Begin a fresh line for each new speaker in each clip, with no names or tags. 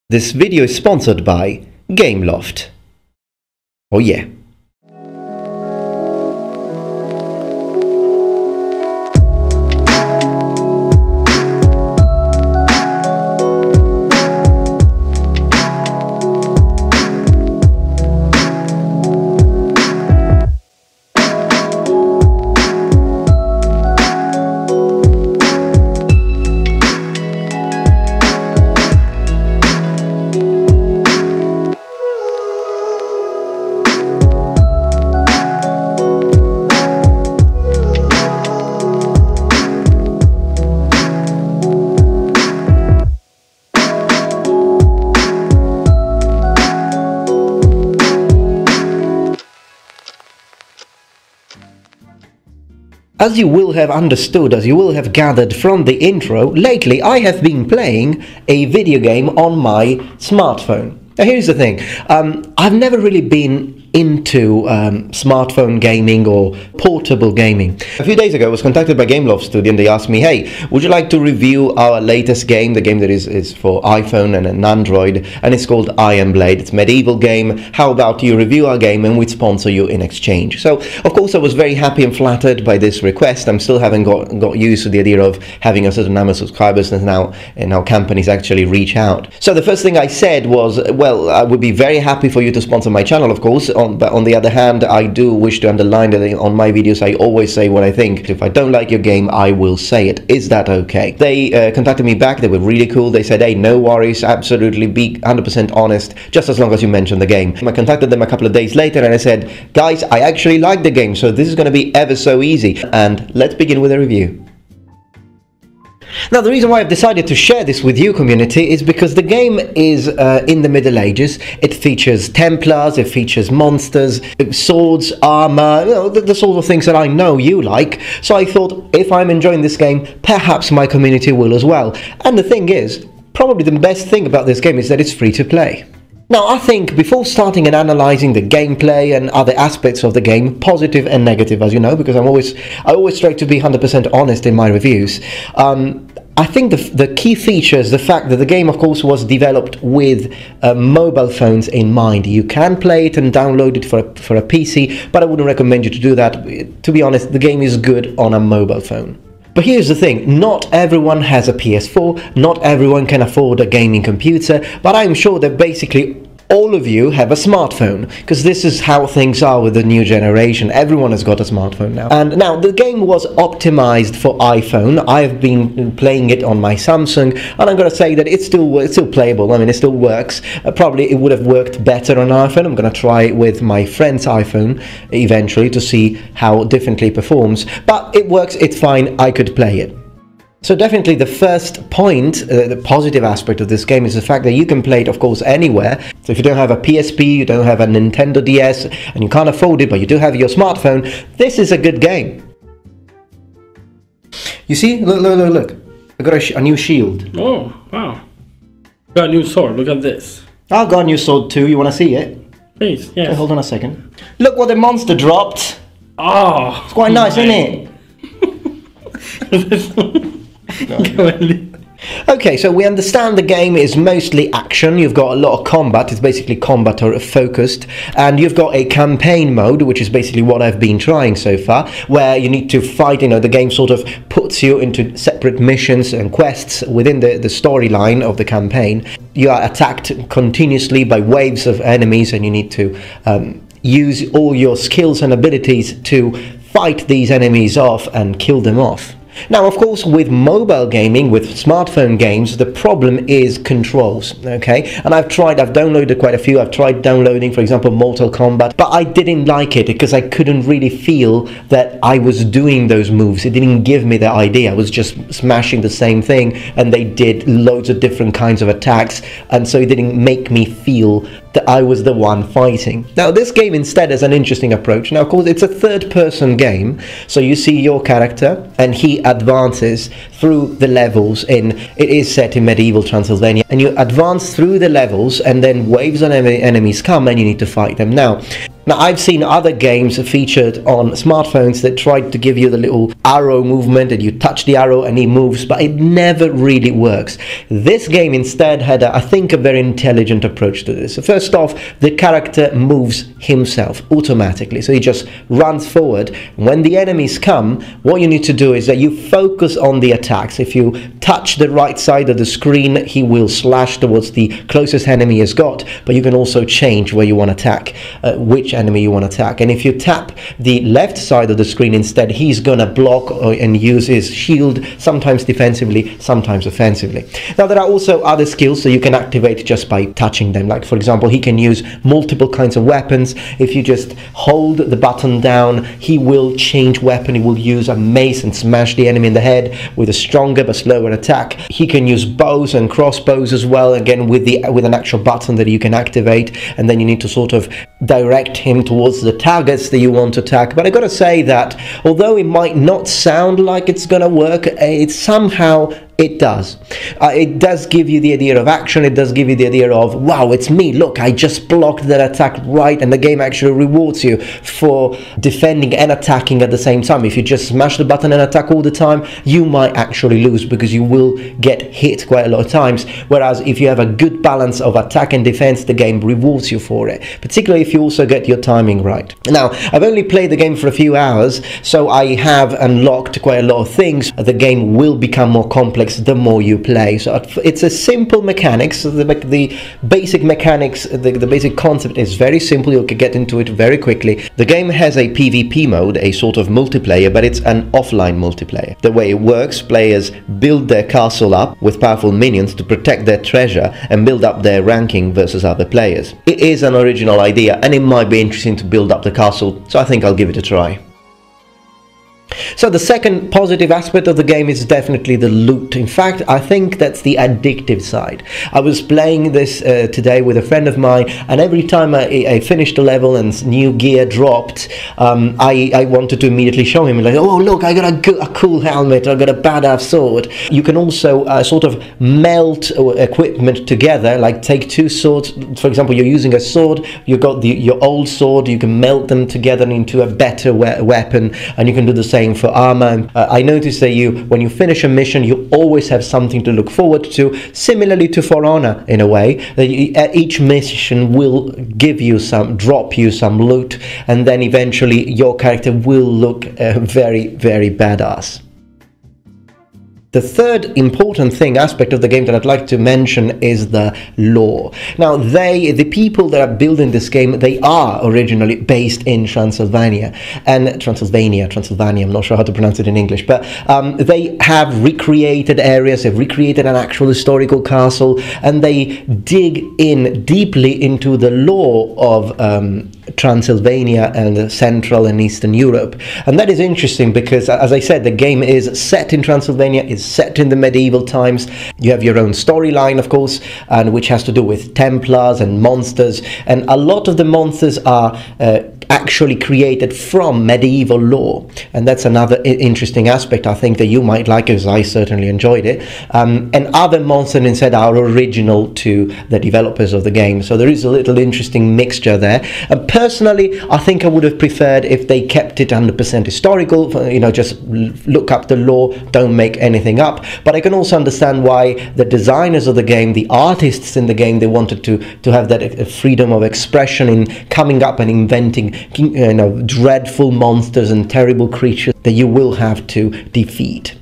This video is sponsored by Gameloft. Oh yeah. As you will have understood, as you will have gathered from the intro, lately I have been playing a video game on my smartphone. Now here's the thing, I've never really been into smartphone gaming or portable gaming. A few days ago I was contacted by Gameloft Studio and they asked me, hey, would you like to review our latest game, the game that is for iPhone and an Android, and it's called Iron Blade. It's a medieval game. How about you review our game and we'd sponsor you in exchange? So of course I was very happy and flattered by this request. I'm still haven't got used to the idea of having a certain number of subscribers and now companies actually reach out. So the first thing I said was, well, I would be very happy for you to sponsor my channel, of course, but on the other hand, I do wish to underline that on my videos I always say what I think. If I don't like your game, I will say it. Is that okay? They contacted me back. They were really cool. They said, hey, no worries, absolutely, be 100% honest, just as long as you mention the game. I contacted them a couple of days later and I said, guys, I actually like the game, so this is going to be ever so easy. And let's begin with a review. Now, the reason why I've decided to share this with you, community, is because the game is in the Middle Ages. It features Templars, it features monsters, swords, armor, you know, the sort of things that I know you like. So I thought, if I'm enjoying this game, perhaps my community will as well. And the thing is, probably the best thing about this game is that it's free to play. Now, I think before starting and analysing the gameplay and other aspects of the game, positive and negative, as you know, because I always try to be 100% honest in my reviews, I think the key feature is the fact that the game, of course, was developed with mobile phones in mind. You can play it and download it for a PC, but I wouldn't recommend you to do that. To be honest, the game is good on a mobile phone. But here's the thing, not everyone has a PS4, not everyone can afford a gaming computer, but I'm sure that basically all of you have a smartphone, because this is how things are with the new generation. Everyone has got a smartphone now. And now the game was optimized for iPhone. I've been playing it on my Samsung, and I'm going to say that it's still playable. I mean, it still works. Probably it would have worked better on iPhone. I'm going to try it with my friend's iPhone eventually to see how differently it performs. But it works, it's fine, I could play it. So definitely the first point, the positive aspect of this game is the fact that you can play it, of course, anywhere. So if you don't have a PSP, you don't have a Nintendo DS, and you can't afford it, but you do have your smartphone, this is a good game. You see? Look. I got a new shield.
Oh, wow. Got a new sword, look at this.
I've got a new sword too, you want to see it?
Please, yes.
Okay, hold on a second. Look what the monster dropped!
Oh!
It's quite nice, isn't
it?
Okay, so we understand the game is mostly action. You've got a lot of combat. It's basically combat focused, and you've got a campaign mode, which is basically what I've been trying so far, where you need to fight. You know, the game sort of puts you into separate missions and quests within the storyline of the campaign. You are attacked continuously by waves of enemies, and you need to use all your skills and abilities to fight these enemies off and kill them off. Now, of course, with mobile gaming, with smartphone games, the problem is controls, okay? And I've downloaded quite a few. I've tried downloading, for example, Mortal Kombat, but I didn't like it because I couldn't really feel that I was doing those moves. It didn't give me the idea. I was just smashing the same thing, and they did loads of different kinds of attacks, and so it didn't make me feel that I was the one fighting. Now, this game instead has an interesting approach. Now, of course, it's a third-person game, so you see your character, and he advances through the levels it is set in medieval Transylvania, and you advance through the levels, and then waves of enemies come, and you need to fight them. Now, Now, I've seen other games featured on smartphones that tried to give you the little arrow movement, and you touch the arrow and it moves, but it never really works. This game instead had, I think, a very intelligent approach to this. So first off, the character moves himself automatically, so he just runs forward. When the enemies come, what you need to do is that you focus on the attacks. If you touch the right side of the screen, he will slash towards the closest enemy he's got, but you can also change where you want to attack, which enemy you want to attack. And if you tap the left side of the screen instead, he's going to block and use his shield, sometimes defensively, sometimes offensively. Now, there are also other skills that you can activate just by touching them. Like, for example, he can use multiple kinds of weapons. If you just hold the button down, he will change weapon. He will use a mace and smash the enemy in the head with a stronger but slower attack. He can use bows and crossbows as well, again with an actual button that you can activate, and then you need to sort of direct him towards the targets that you want to attack. But I gotta say that although it might not sound like it's gonna work, it somehow it does. It does give you the idea of action. It does give you the idea of, wow, it's me, look, I just blocked that attack right, and the game actually rewards you for defending and attacking at the same time. If you just smash the button and attack all the time, you might actually lose because you will get hit quite a lot of times, whereas if you have a good balance of attack and defense, the game rewards you for it, particularly if you also get your timing right. Now, I've only played the game for a few hours, so I have unlocked quite a lot of things. The game will become more complex the more you play. So it's a simple mechanics. The basic mechanics, the basic concept is very simple. You can get into it very quickly. The game has a PvP mode, a sort of multiplayer, but it's an offline multiplayer. The way it works, players build their castle up with powerful minions to protect their treasure and build up their ranking versus other players. It is an original idea, and it might be interesting to build up the castle, so I think I'll give it a try. So the second positive aspect of the game is definitely the loot. In fact, I think that's the addictive side. I was playing this today with a friend of mine, and every time I finished a level and new gear dropped, I wanted to immediately show him, like, oh look, I got a cool helmet, I got a badass sword. You can also sort of melt equipment together, like take two swords. For example, you're using a sword, you've got your old sword, you can melt them together into a better weapon, and you can do the same for armor. I noticed that when you finish a mission, you always have something to look forward to, similarly to For Honor in a way. Each mission will drop you some loot, and then eventually your character will look very, very badass. The third important aspect of the game that I'd like to mention is the lore. Now, the people that are building this game, they are originally based in Transylvania, I'm not sure how to pronounce it in English, but they have recreated areas, they've recreated an actual historical castle, and they dig in deeply into the lore of Transylvania and Central and Eastern Europe. And that is interesting because, as I said, the game is set in Transylvania, is set in the medieval times. You have your own storyline, of course, and which has to do with Templars and monsters, and a lot of the monsters are actually created from medieval lore, and that's another interesting aspect I think that you might like, as I certainly enjoyed it. And other monsters instead are original to the developers of the game, so there is a little interesting mixture there. And personally, I think I would have preferred if they kept it 100% historical, just look up the lore, don't make anything up. But I can also understand why the designers of the game, the artists in the game, they wanted to have that freedom of expression in coming up and inventing dreadful monsters and terrible creatures that you will have to defeat.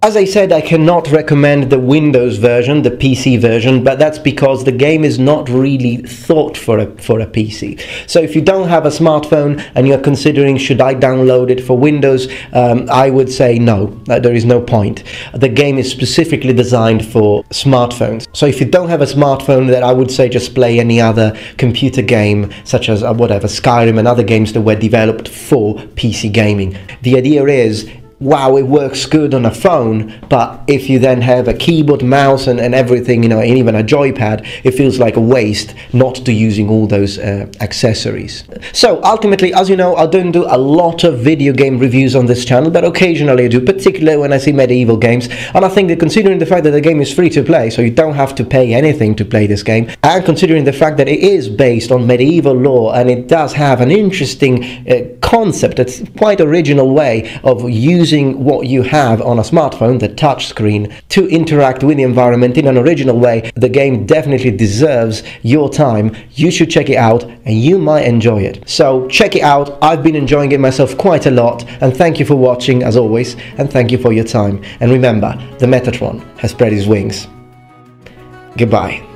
As I said, I cannot recommend the Windows version, the PC version, but that's because the game is not really thought for a PC. So if you don't have a smartphone and you're considering should I download it for Windows, I would say no, there is no point. The game is specifically designed for smartphones. So if you don't have a smartphone, then I would say just play any other computer game, such as Skyrim and other games that were developed for PC gaming. The idea is, wow, it works good on a phone, but if you then have a keyboard, mouse and everything, and even a joypad, it feels like a waste not to using all those accessories. So ultimately, as you know, I don't do a lot of video game reviews on this channel, but occasionally I do, particularly when I see medieval games, and I think that considering the fact that the game is free to play, so you don't have to pay anything to play this game, and considering the fact that it is based on medieval lore and it does have an interesting concept, it's quite original way of using what you have on a smartphone, the touch screen, to interact with the environment in an original way. The game definitely deserves your time. You should check it out and you might enjoy it. So check it out. I've been enjoying it myself quite a lot, and thank you for watching as always, and thank you for your time. And remember, the Metatron has spread his wings. Goodbye.